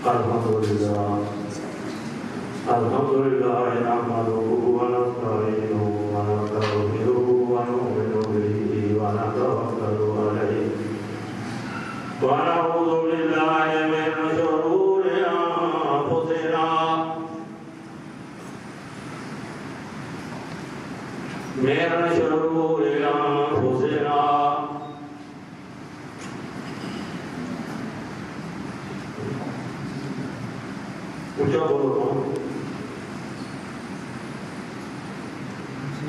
الحمد لله نحمده ونستعينه ونستغفره ونؤمن به ونتوكل عليه ونعوذ بالله من شرور أنفسنا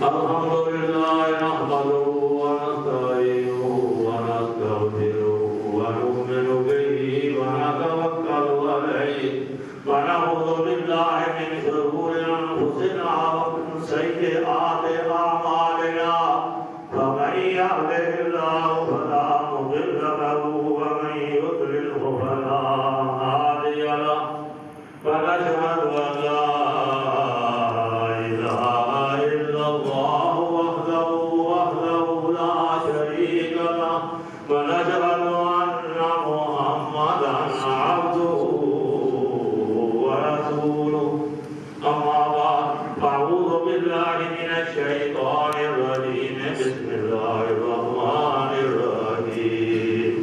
الحمد لله نحمده ونستعينه ونستغفره ونؤمن به ونتوكل عليه ونعوذ بالله من شرور أنفسنا ومن سيئات أعمالنا فمن يهده الله فلا مضل له ومن يضلله فلا هادي له ونشهد أن لا إله إلا الله وحده لا شريك له ونشهد أن محمدا عبده ورسوله أما بعد فأعوذ بالله من الشيطان الرجيم بسم الله الرحمن الرحيم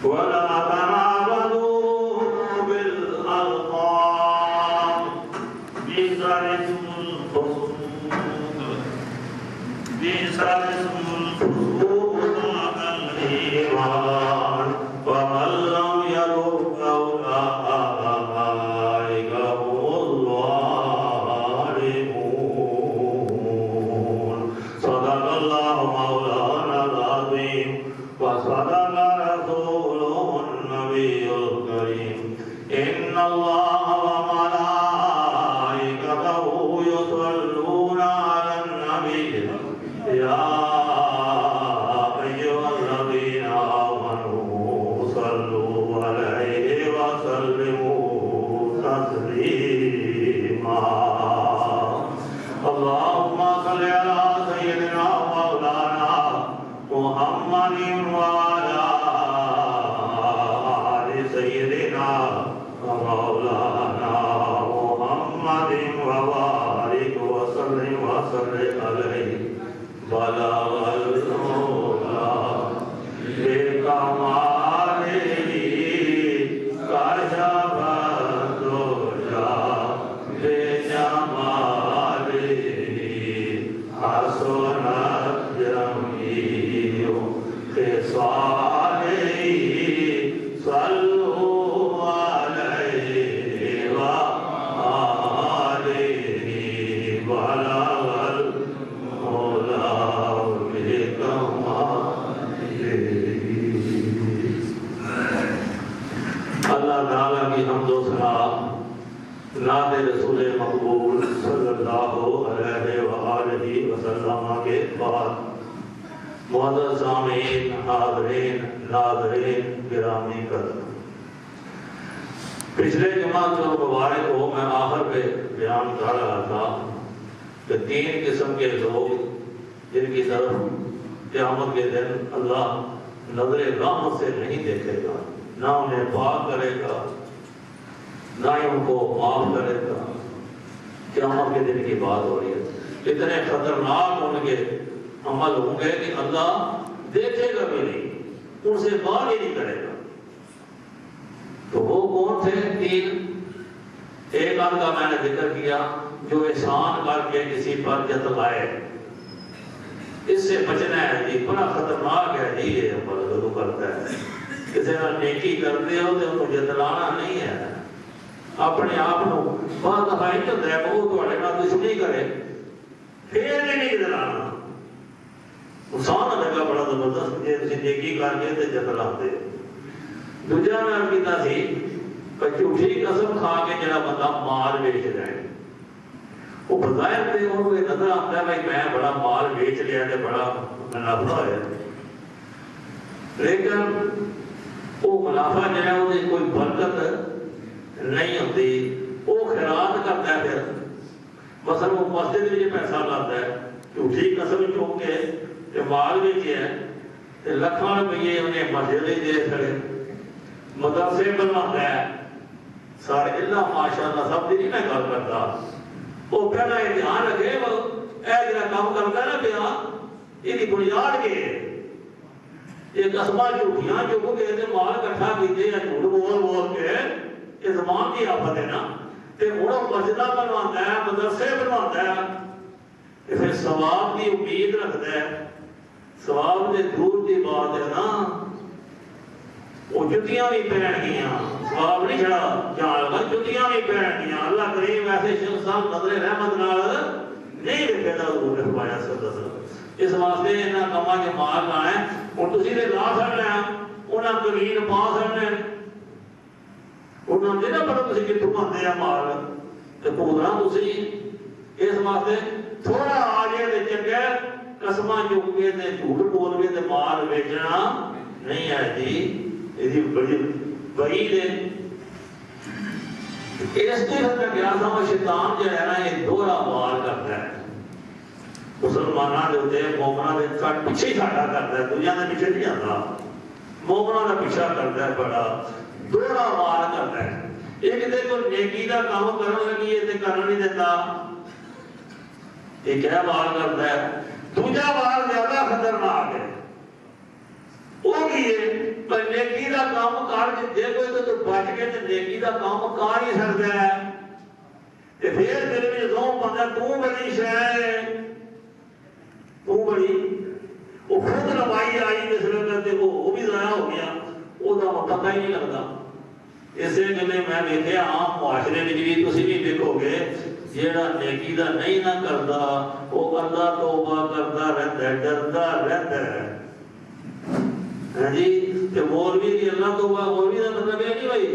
ولا تنابذوا بالألقاب بئس الاسم الفسوق بعد الإيمان ومن لم يتب فأولئك هم الظالمون صدق الله مولانا العظيم وصدق رسوله النبي الكريم إن الله وملائكته يصلون على النبي يا أيها الذين آمنوا صلوا عليه وسلموا تسليما اللهم صل على سيدنا مولانا محمد وعلى آل سيدنا مولانا محمد وبارك وسلم عليه بلغ الهدى بكماله كشف الدجى بجماله حسنت جميع خصاله صلوا عليه وآله بلغ الهدى اللہ تعالیٰ کی حمد و ثنا نعت رسول مقبول صلی اللہ علیہ وآلہ وسلم کے بعد معزز سامعین حاضرین ناظرین گرامی قدر پچھلے جمعہ جو مبارک ہو میں آخر پہ بیان کر رہا تھا کہ تین قسم کے لوگ جن کی طرف قیامت کے دن اللہ نظر رحمت سے نہیں دیکھے گا نہ انہیں پاک کرے گا نہ ہی ان کو معاف کرے گا قیامت کے دن کی بات ہو رہی ہے اتنے خطرناک ان کے عمل ہوں گے کہ اللہ دیکھے گا بھی نہیں ان سے بات ہی نہیں کرے گا تو وہ کون تھے تین ایک آدھ کا میں نے ذکر کیا جو احسان کر کے کسی پر جتلائے اس سے بچنا ہے جی بڑا خطرناک ہے جی یہ عمل ضرور کرتا ہے کسی نے نیکی کرتے ہو تو ان کو جتلانا نہیں ہے اپنے آپ کو بعض دفعہ ہی ہوتا ہے وہ تھوڑے نال دشمنی کرے پھر نہیں جتلانا انسان لگا بڑا زبردست جی نیکی کر کے تے جتلاتے دوجا میں کیتا سی کہ جھوٹی قسم کھا کے جڑا بندہ مال بیچ رہا ہے وہ بظاہر تے انہوں کو نظر آتا ہے بھائی میں بڑا مال بیچ لیا تے بڑا منافع ہے لیکن وہ منافع جو ہے وہ کوئی برکت نہیں ہوتی وہ خیرات کرتا ہے پھر مثلا وہ مسجد میں پیسہ لاتا ہے جھوٹی قسم چوک کے مال بیچے ہے لکھاں روپیے انہیں مسجد دے کھڑے مدرسے بنواتا ہے سارے اللہ ماشاءاللہ سب دی نہیں میں گل کرتا وہ پہلا یہ دھیان رکھے وہ اے جڑا کام کرتا ہے نا پیا یہ بنیاد کے یہ قسمہ جھوٹیاں جو کو کہتے مال کٹھا کیتے یا جھوٹ بول بول کے یہ زمان کی آفت ہے نا تے ہن مسجداں بنواتا ہے مدرسے بنواتا ہے تے پھر ثواب کی امید رکھتا ہے ثواب دے دور دی بات ہے نا وہ جتیاں بھی پہن گیاں ثواب نہیں چھڑا جان لگا جتیاں بھی پہن گیاں اللہ کریم ایسے شخص صاحب نظر رحمت نال نہیں رکھے دا حضور نے فرمایا صلی اللہ علیہ وسلم اس واسطے انہاں کماں کے مال نہ ہے ہن تسی تے لا سکنا انہاں کلین پا سکنے انہاں دے نہ پتہ تسی کتھوں پاندے آ مال تے پورا تسی اس واسطے تھوڑا آ جائے تے چنگا قسماں چک کے تے جھوٹ بول کے تے مال بیچنا نہیں ہے جی یہ بڑی بعید ہے اس کے اندر کیا سما شیطان جو ہے نا یہ دوہرا وار کرتا ہے مسلمانوں کے ہوتے مومنوں کے کٹ پیچھے چھاڑا کرتا ہے دنیا کے پیچھے نہیں آتا مومنوں کا پیچھا کرتا ہے بڑا دوہرا وار کرتا ہے ایک دے کو نیکی کا کام کرنے لگی ہے تے کرن نہیں دیتا یہ کیا وار کرتا ہے دوجا وار زیادہ خطرناک ہے وہ کی ہے پر نیکی دا کام کار جے کوئی تو بچ کے تے نیکی دا کام کار ہی سکدا ہے تے پھر دل وچ زوم بندہ تو بڑی شے ہے تو بڑی وہ خود نوائی آئی جس وقت تے وہ بھی ضائع ہو گیا او دا پتہ ہی نہیں لگدا اسے گلے میں دیکھیا عام معاشرے وچ بھی تسی بھی دیکھو گے جیڑا نیکی دا نہیں نہ کردا وہ اللہ توبہ کردا رہندا ہے ڈردا رہندا ہے جی تے مولوی دی اللہ توبہ مولوی دا مطلب یہ نہیں بھائی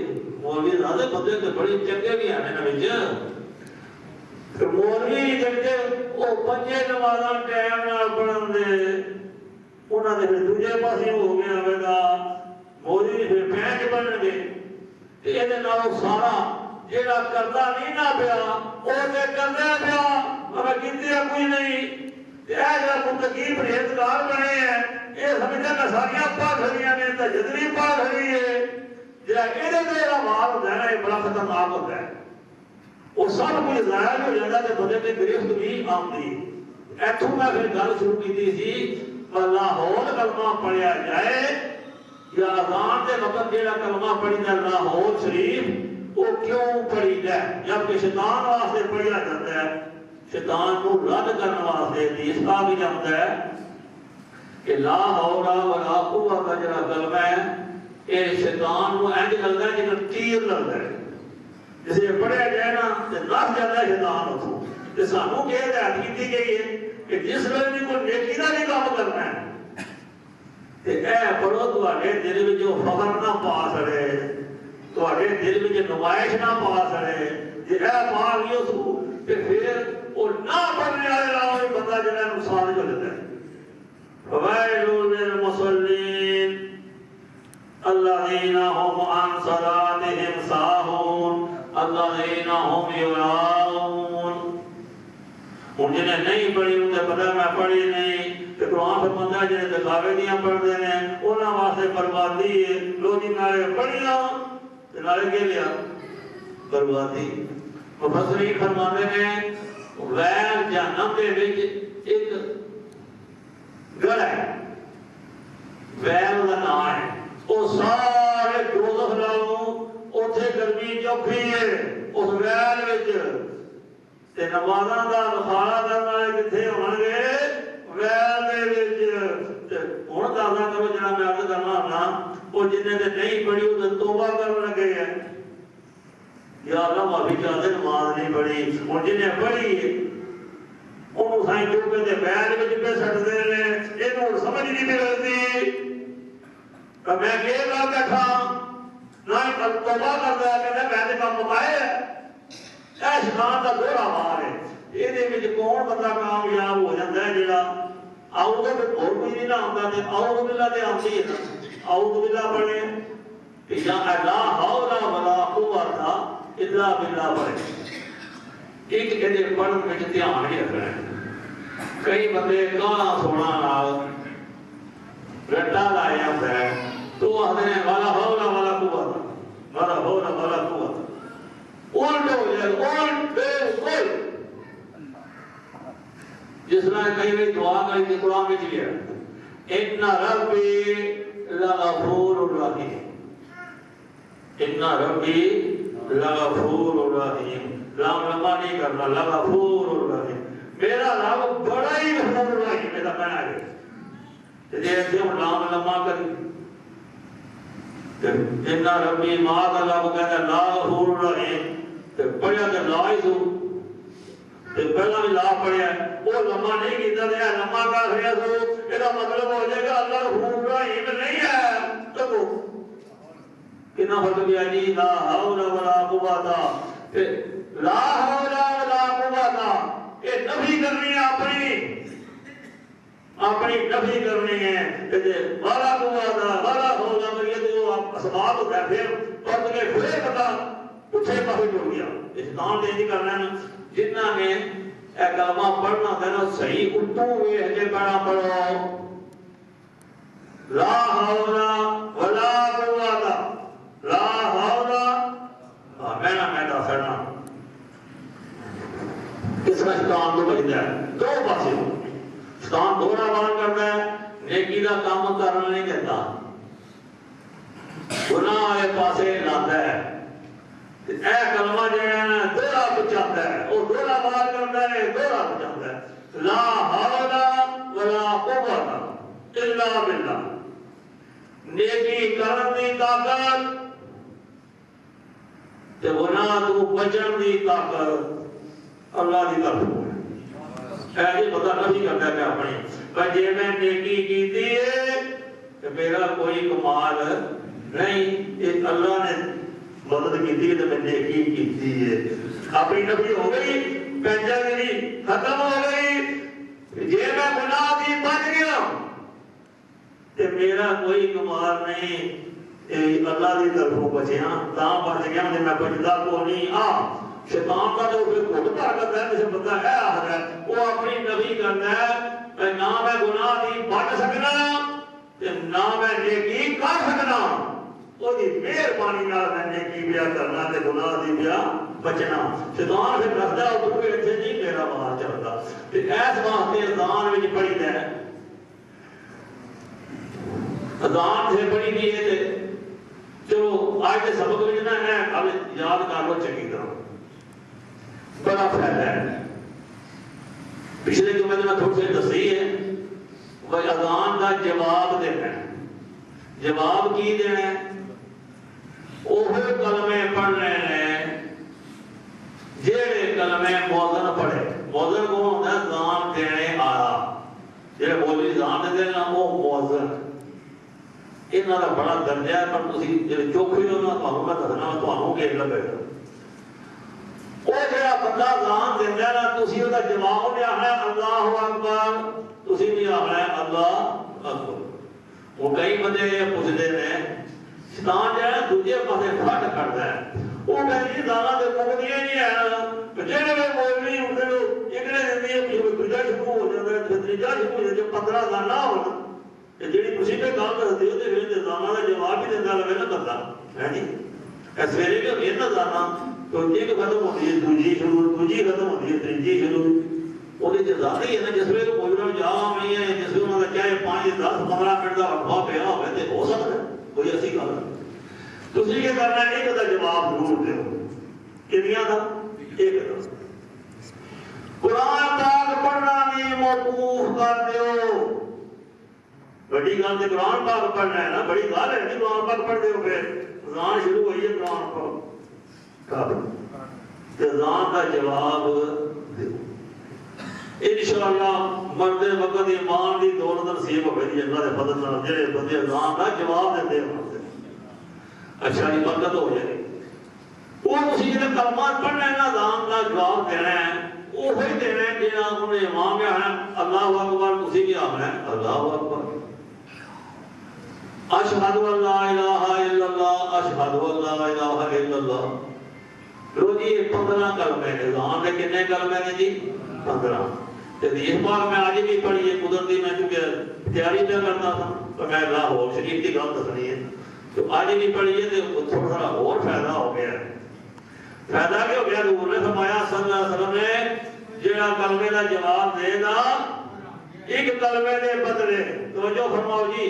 مولوی زیادہ بندے تے بڑے چنگے بھی آنے نا وچ تے مولوی جڑے او پنجے نمازاں ٹائم نال پڑھن دے انہاں دے دوجے پاسے ہو گیا ہوے گا مولوی پھر پینچ بنن گے تے اے دے نال سارا جیڑا کردا نہیں نہ پیا او تے کردا پیا مگر کیتے کوئی نہیں تے اے جڑا متقی پرہیزگار بنے ہیں یہ سمجھا کہ ساریاں پاک کھڑیاں نے تے جتنی پاک کھڑی ہے جڑا ایدے تے دا مال ہوندا ہے نا یہ بڑا خطرناک ہوتا ہے وہ سب کچھ ضائع ہو جاتا تے بندے تے گرفت بھی آمدی ایتھوں میں پھر گل شروع کی سی لاہور کلمہ پڑھیا جائے یا اذان دے وقت جڑا کلمہ پڑھیدا لاہور شریف وہ کیوں پڑھیدا ہے جبکہ شیطان واسطے پڑھیا جاتا ہے شیطان کو رد کرنے واسطے حدیث کا بھی جانتا ہے کہ لا حول ولا قوت جڑا کلمہ ہے یہ شیطان کو انج لگدا ہے جے تیر لگدا ہے جسے پڑھیا جائے نا تے نس جاتا ہے شیطان اتوں تے سانوں کہ ہدایت کیتی گئی ہے کہ جس ویلے بھی کوئی نیکی دا بھی کام کرنا ہے تے اے پڑھو تواڈے دل وچ جو فخر نہ پا سڑے تواڈے دل وچ نمائش نہ پا سڑے جے اے پا گئی تو تے پھر وہ نہ پڑھنے والے لاؤ بندہ جڑا نقصان ہو جاتا ہے فوائل للمصلين الذين هم عن صلاتهم ساهون الذين هم يراءون ہن جنہیں نہیں پڑھی انہیں پتہ میں پڑھی نہیں تے قرآن فرماندا ہے جنہیں دکھاوے دیاں پڑھدے نے انہاں واسطے بربادی ہے لو جی نالے پڑھیاں تے نالے کے لیا بربادی مفسرین فرماندے نے ویل جہنم دے وچ ایک گڑھ ہے ویل دا نام ہے وہ سارے دوزخ نالوں اوتھے گرمی چوکھی ہے اس ویل وچ تے نمازاں دا مخالہ کرن والے کتھے ہون گے ویل دے وچ تے ہن دساں کرو جڑا میں عرض کرنا نا وہ جنہیں تے نہیں پڑھی وہ توبہ کرن لگے ہیں یا اللہ معافی چاہتے نماز نہیں پڑھی ہن جنہیں پڑھی انہوں سائیں چوکے تے ویل وچ پہ سٹدے نے اینوں سمجھ نہیں ملدی کہ میں کہ لا بیٹھا نہ توبہ کردا ہے کہ میں تے کام مکائے اے شیطان دا دوہرا وار ہے ਇਹਦੇ ਵਿੱਚ ਕੌਣ ਬੰਦਾ ਕਾਮਯਾਬ ਹੋ ਜਾਂਦਾ ਹੈ ਜਿਹੜਾ ਆਉਗਾ ਤੇ ਹੋਰ ਕੋਈ ਨਹੀਂ ਨਾ ਆਉਂਦਾ ਤੇ ਆਉਗਾ ਬਿੱਲਾ ਤੇ ਆਉਂਦੀ ਹੈ ਨਾ ਆਉਗਾ ਬਿੱਲਾ ਪੜ੍ਹੇ ਕਿ ਜਾਂ ਲਾ ਹੌਲਾ ਵਲਾ ਕੁਵਤਾ ਇਲਾ ਬਿੱਲਾ ਪੜ੍ਹੇ ਇੱਕ ਇਹਦੇ ਪੜ੍ਹਨ ਵਿੱਚ ਧਿਆਨ ਹੀ ਰੱਖਣਾ ਹੈ ਕਈ ਬੰਦੇ ਗਾਣਾ ਸੁਣਾ ਨਾਲ ਰੱਟਾ ਲਾਇਆ ਹੁੰਦਾ ਹੈ ਤੋ ਆਖਦੇ ਨੇ ਵਲਾ ਹੌਲਾ ਵਲਾ ਕੁਵਤਾ الٹ ہو جائے الٹ بالکل جس طرح کئی بھی دعا کری تھی قرآن میں چلی ہے ان ربی لغفور رحیم ان ربی لغفور رحیم لام لمبا نہیں کرنا لغفور رحیم میرا رب بڑا ہی غفور رحیم ہے کہنا ہے جیسے ہم لام لمبا کری ان ربی معاذ اللہ کو کہتا ہے لا غفور رحیم پڑھیا تو لا ہی سو پہلا بھی لا پڑھیا وہ لمبا نہیں کیتا دیا لمبا کر رہا سو یہ مطلب ہو جائے گا اللہ غفور رحیم نہیں ہے تو کتنا فرق بھی ہے جی لا حول ولا قوت لا حول ولا قوت یہ نفی کرنی ہے اپنی نفی کرنی ہے کہ والا قوت والا حول کریے تو آپ اسباب ہوتا ہے پھر پرد کے پھر پتا اچھے پاسے جڑ گیا اسلام دے نہیں کرنا ہے جتنا میں ایک کلمہ پڑھنا تھا نا صحیح اردو میں ہے پڑھنا پڑھو لا حول ولا قوت لا حول میں دسنا کس کا شیطان تو بجتا ہے دو پاسے شیطان دو بار کرتا ہے نیکی کا کام کرنا نہیں دیتا گناہ والے پاسے لاتا ہے اے کلمہ جو ہے نا دوہرا بچاتا ہے وہ دوہرا بار کرتا ہے دوہرا بچاتا ہے لا حول ولا قوت الا باللہ نیکی کرن دی طاقت تے گناہ تو بچن دی طاقت اللہ دی طرف ہے یہ پتہ نہیں کرتا کہ اپنی پر جے میں نیکی کیتی ہے کہ میرا کوئی کمال نہیں یہ اللہ نے مدد کیتی ہے تو میں نیکی کیتی ہے اپنی نفی ہو گئی پنجا گری ختم ہو گئی جے میں گناہ دی بچ گیا تے میرا کوئی کمال نہیں اللہ دی طرفوں بچیا تاں بچ گیا میں بچدا کو نہیں شیطان کا جو خود طاقت ہے جسے بندہ ہے آخر ہے وہ اپنی نفی کرنا ہے نہ میں گناہ دی بچ سکنا نہ میں نیکی کر سکنا وہ دی مہربانی نال میں نیکی بیا کرنا تے گناہ دی بیا بچنا شیطان پھر رکھدا ادھر کے اچھے نہیں میرا باہر چلتا تے ایس واسطے اذان وچ پڑھی ہے اذان سے پڑھی دی ہے تے چلو آج کے سبق وچ نہ ہے اب یاد کر لو چنگی طرح بڑا فائدہ ہے پچھلے جو میں نے تھوڑی سی دسی ہے وہ اذان کا جواب دینا ہے جواب کی دینا ہے اوہ کلمے پڑھنے ہیں جیڑے کلمے موذن پڑھے موذن کو ہوتا ہے اذان دینے آیا جیڑے بولی اذان دے دینا وہ موذن انہاں دا بڑا درجہ ہے پر تسی جڑے چوکھے ہو نا تانوں میں دسنا تانوں کہ لگے گا وہ جڑا بندہ اذان دیندا ہے نا تسی او دا جواب بھی آخنا ہے اللہ اکبر تسی بھی آخنا ہے اللہ اکبر وہ کئی بندے یہ پوچھتے ہیں شیطان جو ہے دوجے پاسے پھٹ کرتا ہے وہ کہیں دانا دے مکدیاں نہیں ہے جڑے میں مولوی اٹھے لو اگلے دن یہ دوجا شروع ہو جاتا ہے تیجا شروع ہو جاتا ہے 15 دانا ہونا جڑی خوشی پہ کام کرتے ہو تو دانا کا جواب بھی دینا لگے نا بندہ ہے جی سویرے بھی ہوتی ہے نا دانا تو ایک ختم ہوتی ہے دوجی شروع دوجی ختم ہوتی ہے تیجی شروع وہ زیادہ ہی ہے نا جس میں کوئی نہ جا نہیں ہے جس میں انہوں نے چاہے 5 10 15 منٹ کا وقفہ پیا ہوئے تو ہو سکتا ہے کوئی ایسی گل تسی کیا کرنا ہے ایک دا جواب ضرور دو کنیاں دا ایک دا قرآن پاک پڑھنا بھی موقوف کر دیو بڑی گل تے قرآن پاک پڑھنا ہے نا بڑی گل ہے نہیں قرآن پاک پڑھ دیو پھر اذان شروع ہوئی ہے قرآن پاک اذان کا جواب دیو انشاءاللہ مرد وقت ایمان دی دولت نصیب ہوئے دی اللہ دے فضل نال جڑے بندے اذان دا جواب دیندے ہوندے اچھا جی برکت ہو جائے وہ تسی جڑے کلمات پڑھنا ہے نا اذان دا جواب دینا ہے وہی دینا ہے جڑا انہوں نے امام نے آنا اللہ اکبر تسی بھی آنا ہے اللہ اکبر اشہد ان لا الہ الا اللہ اشہد ان لا الہ الا اللہ لو جی 15 کلمے ہیں اذان دے کتنے کلمے ہیں جی 15 اس بار میں آج بھی پڑھی ہے قدرتی میں کیونکہ تیاری پہ کرتا تھا تو میں لاہور شریف کی گل دسنی ہے تو آج بھی پڑھی ہے تو تھوڑا سا اور فائدہ ہو گیا ہے فائدہ کیا ہو گیا؟ حضور نے فرمایا صلی اللہ علیہ وسلم نے جڑا کلمے کا جواب دے گا ایک کلمے دے بدلے، توجہ فرماؤ جی،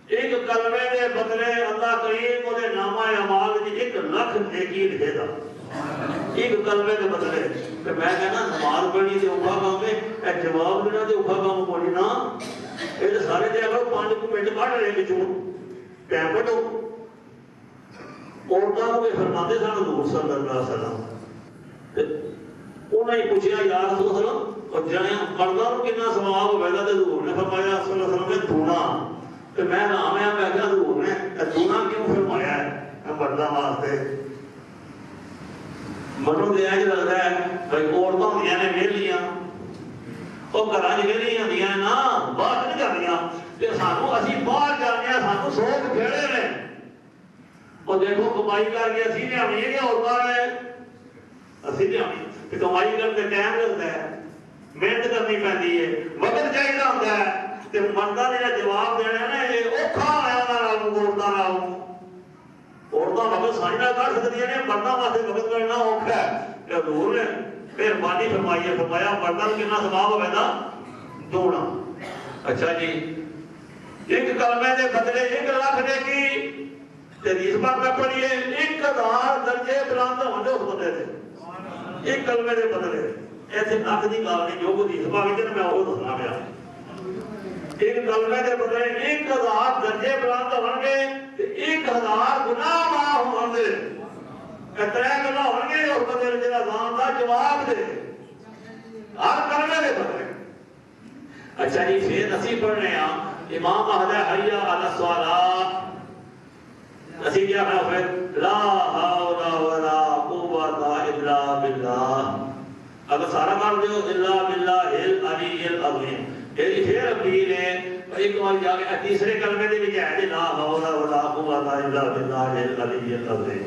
ایک کلمے دے بدلے اللہ کریم وہ نامہ اعمال دی 1,00,000 نیکی لکھے گا، ایک کلمے دے بدلے۔ کہ میں کہنا نماز پڑھنی تے اوکھا کام ہے، اے جواب دینا تے اوکھا کام کوئی نہ، اے تے سارے تے اگر 5 منٹ کڈ لے وچوں ٹائم کڈو۔ عورتوں کو فرماتے سن حضور صلی اللہ علیہ وسلم، انہوں نے پوچھا یا رسول اللہ اور جنے مردوں کو کتنا ثواب ہوئے گا؟ تے حضور نے فرمایا صلی اللہ علیہ وسلم نے دونا۔ کہ میں نام ہے میں کہا حضور نے دونا کیوں فرمایا ہے مردوں واسطے؟ منو دیا جو لگتا ہے بھائی عورتوں ہوندیاں نے ویلیاں، وہ گھراں وچ ویلیاں ہوندیاں نا، باہر نہیں جاندیاں، تے سانوں اسی باہر جانے ہاں، سانوں سوکھ کھیڑے نے، اور دیکھو کمائی کر کے اسی لیاونی ہے کہ عورتاں نے اسی لیاونی؟ کہ کمائی کرنے ٹائم لگتا ہے، محنت کرنی پیندی ہے، وقت چاہیے ہوتا ہے، تے مرداں نے جواب دینا نا یہ اوکھا ہے انہاں نال عورتاں نال۔ عورتاں وقت ساری نال کر سکدیاں نے، مرداں واسطے وقت کرنا اوکھا ہے۔ تے حضور نے مہربانی فرمائی ہے، فرمایا مرداں نوں کتنا ثواب ہوے گا؟ دونا۔ اچھا جی، ایک کلمے دے بدلے 1,00,000 نیکی، تے حدیث پاک میں پڑھیے 1,000 درجے بلند ہوندے اس بندے دے، ایک کلمے دے بدلے۔ ایسے نک دی گل نہیں، جو حدیث پاک وچ میں وہ دسنا پیا، ایک کلمے دے بدلے 1,000 درجے بلند ہون گے تے 1,000 گناہ معاف ہون گے۔ ترے گناہ ہون گے اس بندے نے جڑا ذات دا جواب دے ہر کلمے دے بدلے۔ اچھا جی، پھر اسی پڑھنے ہاں امام اہل حیا علی الصلاۃ، اسی کیا ہے پھر لا حول ولا قوت الا باللہ، اگر سارا کر دیو الا باللہ العلی العظیم۔ پھر اپیل ہے ایک بار جا کے تیسرے کلمے دے وچ ہے لا حول ولا قوت الا باللہ العلی العظیم،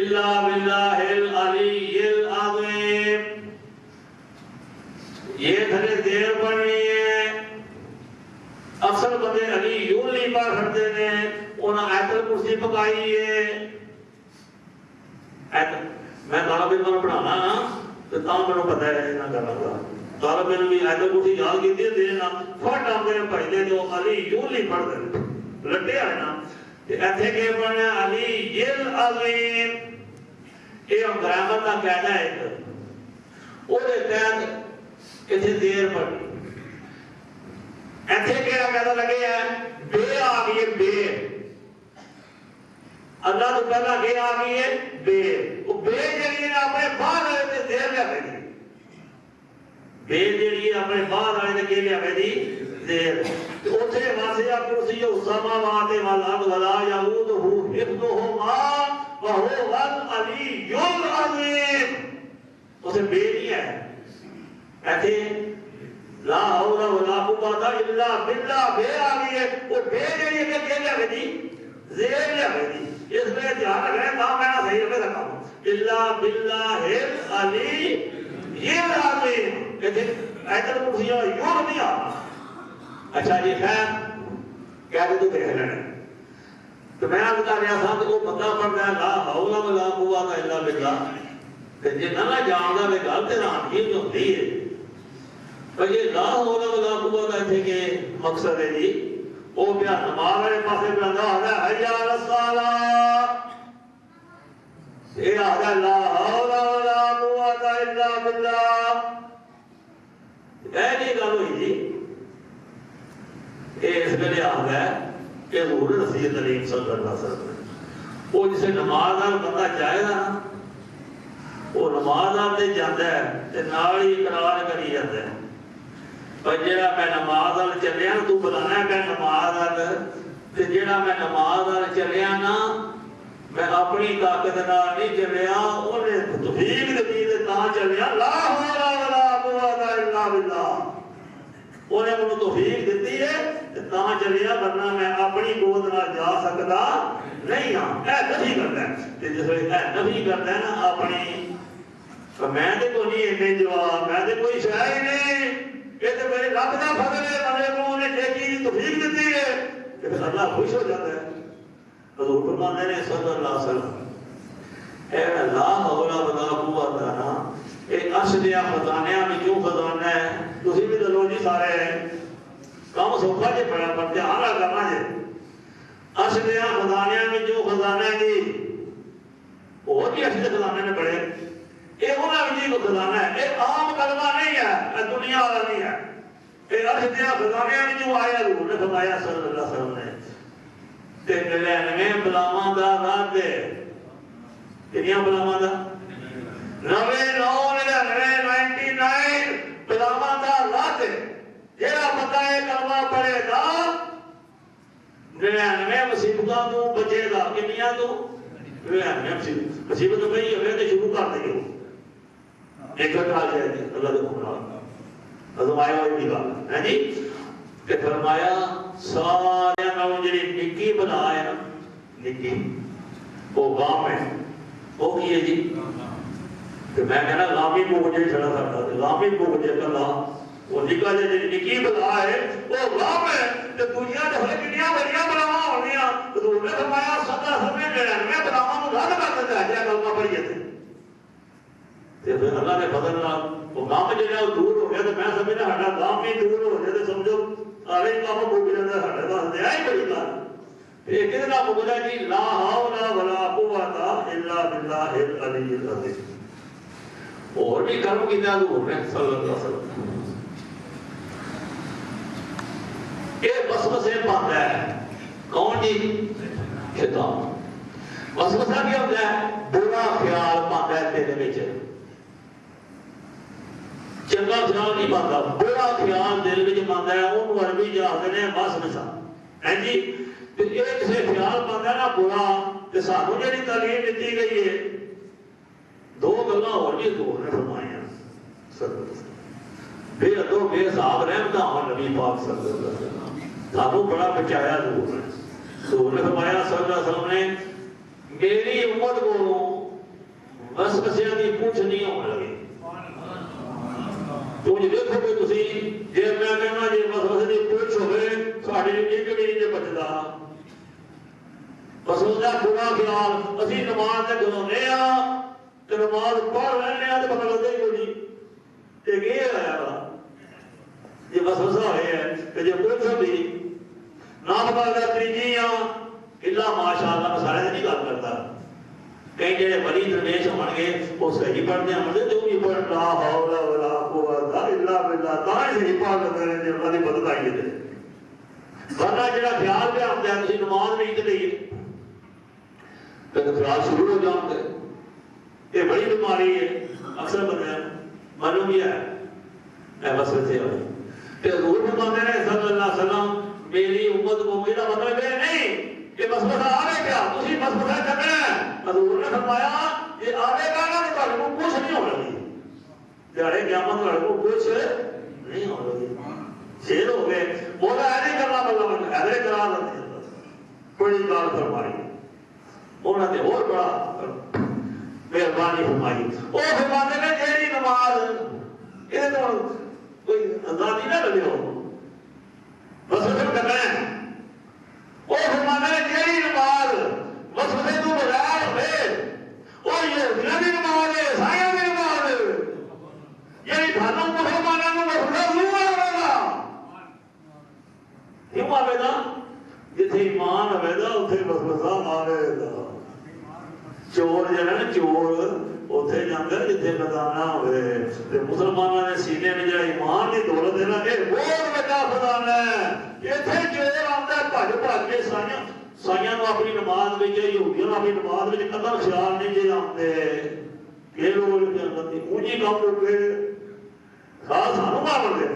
الا باللہ العلی العظیم۔ یہ تھلے دیر پڑھنی ہے، اکثر بندے علی یوں نہیں پڑھ سکتے نے، انہاں آیت الکرسی پکائی ہے۔ میں طالب علم نوں پڑھانا نا تو تاں مینوں پتہ ہے انہاں گلاں دا، طالب علم بھی آیت الکرسی یاد کیتی دینا فٹ آندے پڑھدے جو علی یوں نہیں پڑھدے لٹے آئے نا، تے ایتھے کہ پڑھنا علی العظیم، یہ گرامر دا قاعدہ ہے ایک، او دے تحت اتنے دیر پڑھی۔ ایتھے کہڑا قاعدہ لگے ہے؟ بے آ گئی ہے، بے اللہ تو پہلا بے آ گئی ہے، بے وہ بے جڑی ہے اپنے بعد آئے تے دیر لے گی، بے جڑی ہے اپنے بعد آئے تے لے گی دیر۔ اتنے واسعہ کرسی السماوات والارض ولا یؤودہ حفظہما وہو العلی العظیم، اسے بے نہیں ہے۔ ایتھے لا حول ولا قوت الا باللہ بے آ گئی ہے، وہ بے جڑی ہے کہ لے گی زیر لے گی، اس میں دھیان رکھیں کام کہنا صحیح رکھے رکھا ہوں الا باللہ العلی العظیم، ایت الکرسی یوں نہیں آنا۔ اچھا جی خیر کہہ دے تو دیکھ لینا، تو میں آپ بتا رہا تھا کہ وہ بندہ پڑھتا ہے لا حول ولا قوت الا باللہ، کہ جی نہ جاندا میں گل تے رہنگی ہوندی ہے، پر یہ لا حول ولا قوت ایتھے کے مقصد ہے جی وہ پیا نماز والے پاسے بلندا ہے حی علی الصلاۃ، یہ آدھا لا حول ولا قوت الا باللہ، ایسی گل ہوئی جی اس لیے آدھا ہے کہ حضور رسول کریم صلی اللہ علیہ وسلم وہ جسے نماز نال بندہ جائے گا نا، وہ نماز نال تے جاندا ہے تے نال ہی اقرار کری جاندا ہے، پر جڑا میں نماز نال چلیا تو بلانا ہے کہ نماز نال، تے جڑا میں نماز نال چلیا نا میں اپنی طاقت نال نہیں چلیا، انہیں توفیق دتی تے تاں چلیا لا حول ولا قوت الا باللہ، انہیں مجھے توفیق دیتی ہے تاں چلیا، ورنہ میں اپنی قوت نال جا سکتا نہیں ہاں۔ اے نفی کرتا ہے، جس وقت اے نفی کرتا ہے نا اپنی، میں تے کوئی نہیں اینے جواب، میں تے کوئی شے ہی نہیں، یہ تے میرے رب دا فضل ہے، بندے کو انہیں نیکی دی توفیق دیتی ہے، پھر اللہ خوش ہو جاتا ہے۔ حضور فرماتے ہیں صلی اللہ علیہ وسلم اے لا حول ولا قوت نا اے اشدیا خزانیاں وچوں خزانہ ہے تسی بھی دلو جی سارے کام سوکھا جی پڑا پر دھیان نہ کرنا جی اشدیا خزانیاں وچوں خزانہ ہے جی اور بھی اشد خزانے میں پڑے یہ انہاں وچ کو خزانہ ہے یہ عام کلمہ نہیں ہے یہ دنیا والا نہیں ہے یہ اشدیا خزانیاں وچوں آیا حضور نے فرمایا صلی اللہ علیہ وسلم نے تے 99 بلاواں دا راہ دے کنیاں بلاواں دا 99 بلاواں دا راہ دے جیڑا بندہ یہ کلمہ پڑھے گا 99 مصیبتاں تو بچے گا کنیاں تو 99 مصیبت پئی ہوئے تے شروع کر دئیے ایک کٹا جائے گی اللہ دے حکم نال ازمایا ہوئی بھی گل ہے جی کہ فرمایا سارے نال جڑی نکی بنا ہے نا نکی وہ غام ہے وہ کی ہے جی کہ میں کہنا غامی کو جڑی چھڑا سکتا غامی کو جے کلا وہ نکا جے نکی بنا ہے وہ غام ہے تے دنیا دے ہوئے کنیاں بڑیاں بلاواں ہونیاں حضور نے فرمایا صدا سمے 99 بلاواں نوں رد کر دیندا ہے جے کلمہ پڑھیے تے پھر اللہ نے فضل نال وہ غام جڑا دور ہو گیا تے میں سمجھدا ہاڈا غام بھی دور ہو جائے تے سمجھو آرے کام مک جاندا ہاڈے واسطے آئی بڑی گل یہ کتنا مقدر جی لا حول ولا قوت الا باللہ العلی العظیم اور بھی کرم کتنا دور ہے صلی اللہ علیہ وسلم یہ وسوسے پاتا ہے کون جی شیطان وسوسہ کیا ہوتا ہے برا خیال پاتا ہے تیرے وچ چنگا خیال نہیں پاتا برا خیال دل وچ پاتا ہے اونوں عربی چ آکھدے نے وسوسہ ہیں جی تے ایک سے خیال پاتا ہے نا برا تے سانوں جڑی تعلیم دتی گئی ہے دو گلاں اور بھی دور نے فرمائیاں صلی اللہ علیہ وسلم بے ادو بے حساب رحمتاں نبی پاک صلی اللہ علیہ وسلم سانوں بڑا بچایا ضرور ہے حضور نے فرمایا صلی اللہ علیہ وسلم نے میری امت کو وسوسیاں دی پوچھ نہیں ہونے لگی تو جی دیکھو کہ تسی جے میں کہنا جی وسوسے دی پوچھ ہوئے ساڈے ایک بھی نہیں بچدا وسوسہ برا خیال اسی نماز تے گھلونے ہاں تے نماز پڑھ لینے ہاں تے پتہ لگدا ہی کوئی نہیں تے کی آیا بڑا یہ وسوسہ ہے کہ جے پوچھ بھی نہ پتا لگا تیجی ہاں الا ماشاءاللہ میں سارے نہیں گل کرتا کئی جڑے ولی درویش ہون گے وہ صحیح پڑھتے ہیں مطلب جو بھی پڑھ لا حول ولا قوت الا باللہ تاں صحیح پڑھ لیندے نے اللہ دی مدد آئی ہے ورنہ جڑا خیال پہ آتا ہے تسی نماز نہیں تے لئی تے خیال شروع ہو جاندے یہ بڑی بیماری ہے اکثر بندے معلوم ہی ہے اے وسوسے ہوئے تے حضور فرماتے ہیں صلی اللہ علیہ وسلم میری امت کو میرا مطلب یہ نہیں کہ وسوسہ آوے کیا تسی وسوسہ کرنا ہے حضور نے فرمایا یہ آوے گا نا تو تہاڈے کو کچھ نہیں ہونا جڑے قیامت تہاڈے کو کچھ نہیں ہونا شیر ہو گئے مولا ایسے کرنا بندہ من ایسے کرا دیتے بڑی گل فرمائی انہوں نے اور بڑا مہربانی فرمائی وہ فرماتے نے جیڑی نماز یہ تو کوئی آزادی نہ لگے ہو وسوسے کرنا ہے وہ فرماتے نے جیڑی نماز وسوسے تو بغیر ہوئے وہ یہودیاں دی نماز ہے عیسائیاں دی نماز ہے یعنی تھانوں مسلمانوں کو وسوسہ ضرور آئے گا کیوں آئے گا جتھے ایمان آئے گا اتھے وسوسہ آئے گا چور جڑا نا چور اتھے جاندا جتھے خزانہ ہوئے تے مسلماناں دے سینے وچ جڑا ایمان دی دولت ہے نا اے بہت بڑا خزانہ ہے ایتھے چور آندا بھج بھج کے سائیاں نوں اپنی نماز وچ یہودیاں نوں اپنی نماز وچ قدم خیال نہیں جے آندے کہ لوگ جنت دی اونجی کام ہو کے خاص سانوں مارن دے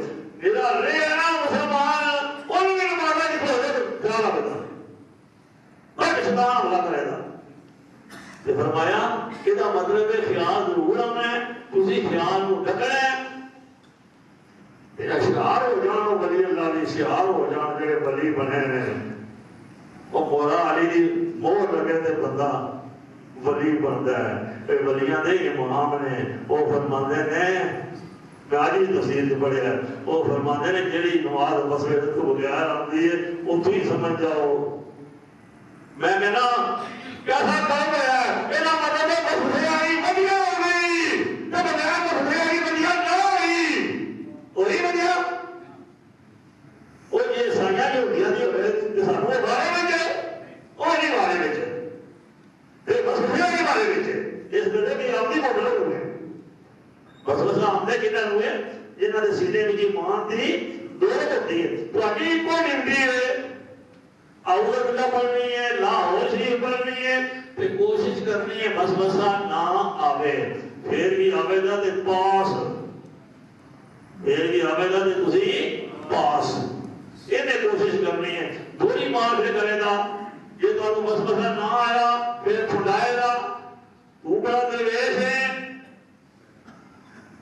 میرا رے نا مسلمان اونوں دی نماز وچ کھڑے خیال آ گیا پر شیطان حملہ کرے گا تے فرمایا کہ دا مطلب ہے خیال ضرور آنا ہے تسی خیال نو ڈکنا ہے تیرا شعار ہو جان ولی اللہ دی شعار ہو جان جڑے ولی بنے نے وہ مولا علی دی مہر لگے تے بندہ ولی بنتا ہے اے ولیاں دے امام نے وہ فرماندے نے میں آج بھی تفسیر سے پڑھیا وہ فرماندے نے جڑی نماز مسئلے تو بغیر آتی ہے اتو ہی سمجھ جاؤ میں کہنا کیسا کام ہے یہ مطلب وسوسہ آمدے کنہاں نوں ہے جنہاں دے سینے وچ ایمان دی دولت ہوتی ہے تہاڈی کوئی گنتی ہے اول باللہ پڑھنی ہے لاہور شریف پڑھنی ہے تے کوشش کرنی ہے وسوسہ نہ آوے پھر بھی آوے گا تے پاس پھر بھی آوے گا تے تسی پاس انہیں کوشش کرنی ہے دوری مار پھر کرے گا یہ تو وسوسہ نہ آیا پھر پھٹائے گا تو بڑا درویش ہے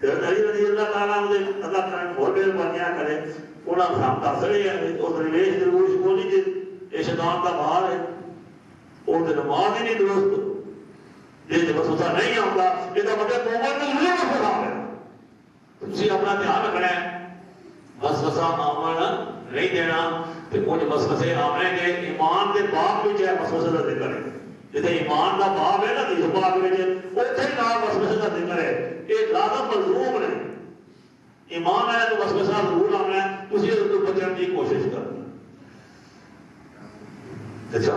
پھر علی رضی اللہ تعالیٰ نے اللہ کرن بہت بیر بنیا کرے انہاں ہم تاثرے ہیں اور درویش دروش کو نہیں یہ شیطان کا باہر ہے اور نماز ہی نہیں درست یہ وسوسہ نہیں آتا یہ تو مطلب مومن میں ضرور وسوسہ ہے تسی اپنا دھیان رکھنا ہے وسوسہ آمن نہیں دینا کہ کچھ وسوسے آمیں گے ایمان کے باپ میں چاہے وسوسے کا ذکر ہے جیسے ایمان کا باپ ہے نا حدیث پاک میں اتنے نام وسوسے کا ذکر ہے یہ لازم ملزوم نہیں ایمان ہے تو وسوسہ ضرور آنا ہے تسی اس کو بچنے کی کوشش کرنا اچھا